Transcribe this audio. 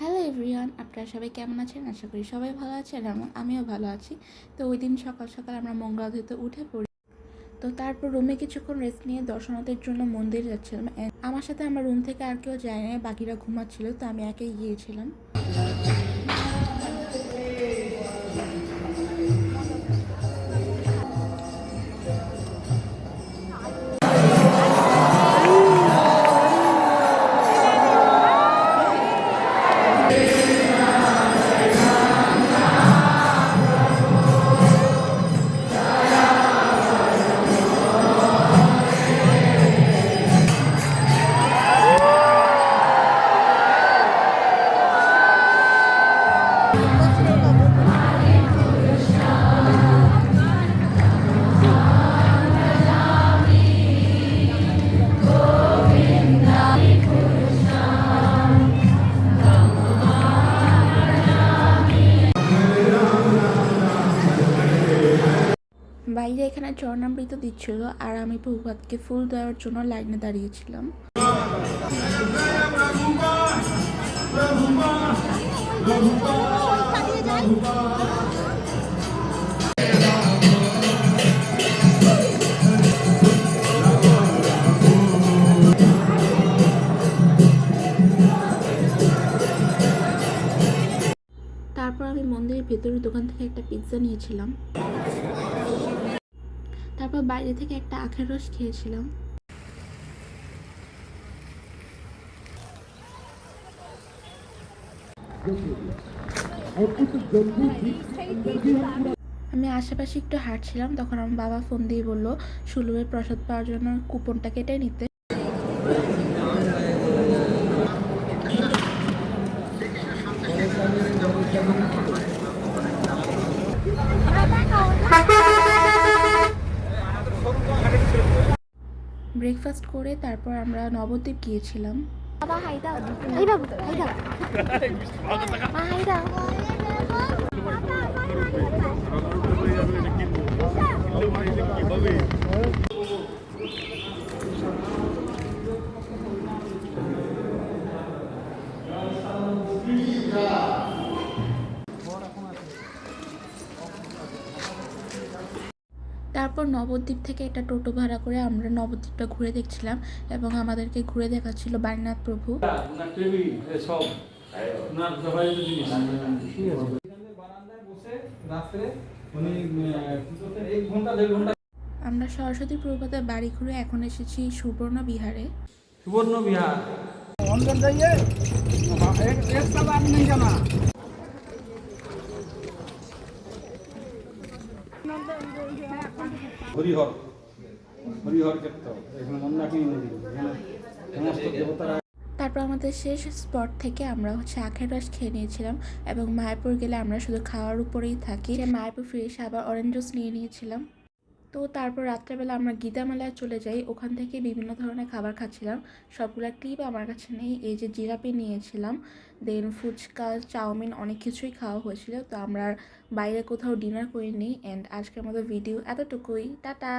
Hello everyone, আপনারা সবাই কেমন আছেন? আশা করি সবাই ভালো আছেন এবং আমিও ভালো আছি। তো ওই দিন সকাল সকাল আমরা মঙ্গলাধিতে উঠে পড়ি। তো তারপর রুমে কিছুক্ষণ রেস্ট নিয়ে দর্শনার্থীর জন্য মন্দির যাচ্ছিলাম। আমার সাথে আমার রুম থেকে আর কেউ যায় না, বাকিরা ঘুমাচ্ছিল, তো আমি একাই গিয়েছিলাম। বাইরে এখানে চরণামৃত দিচ্ছিল আর আমি প্রভুপাদকে ফুল দেওয়ার জন্য লাইনে দাঁড়িয়েছিলাম। তারপর আমি মন্দিরের ভেতরের দোকান থেকে একটা পিৎজা নিয়েছিলাম। তারপর বাইরে থেকে একটা আখের রস খেয়েছিলাম। আমি আশেপাশে একটু হাঁটছিলাম, তখন আমার বাবা ফোন দিয়ে বললো সুলভের প্রসাদ পাওয়ার জন্য কুপনটা কেটে নিতে। ব্রেকফাস্ট করে তারপর আমরা নবদ্বীপ গিয়েছিলাম। বাবা হাই দাও, এই বাবু হাই দাও, মা হাই দাও। তারপর নবদ্বীপ থেকে একটা টোটো ভাড়া করে আমরা নবদ্বীপটা ঘুরে দেখছিলাম এবং আমাদেরকে ঘুরে দেখাচ্ছিল বারীনাথ প্রভু। আমরা সরস্বতী প্রভুপাদের বাড়ি ঘুরে এখন এসেছি সুবর্ণ বিহারে। সুবর্ণ বিহার হরিহর হরিহর ক্ষেত্র এখানে মন্দাকিনী নদী, এখানে সমস্ত দেবতারা। তারপর আমাদের শেষ স্পট থেকে আমরা আখের রস খেয়ে নিয়েছিলাম এবং মায়াপুর গেলে আমরা শুধু খাওয়ার উপরেই থাকি। মায়াপুর ফিরে এসে আবার অরেঞ্জ জুস নিয়ে নিয়েছিলাম। তো তারপর রাত্রেবেলা আমরা গীতা মেলায় চলে যাই, ওখান থেকে বিভিন্ন ধরনের খাবার খাচ্ছিলাম। সবগুলো ক্লিপ আমার কাছে নেই। এই যে জিলাপি নিয়েছিলাম, দেন ফুচকা, চাউমিন, অনেক কিছুই খাওয়া হয়েছিল। তো আমরা বাইরে কোথাও ডিনার করিনি। অ্যান্ড আজকের মতো ভিডিও এতটুকুই, টাটা।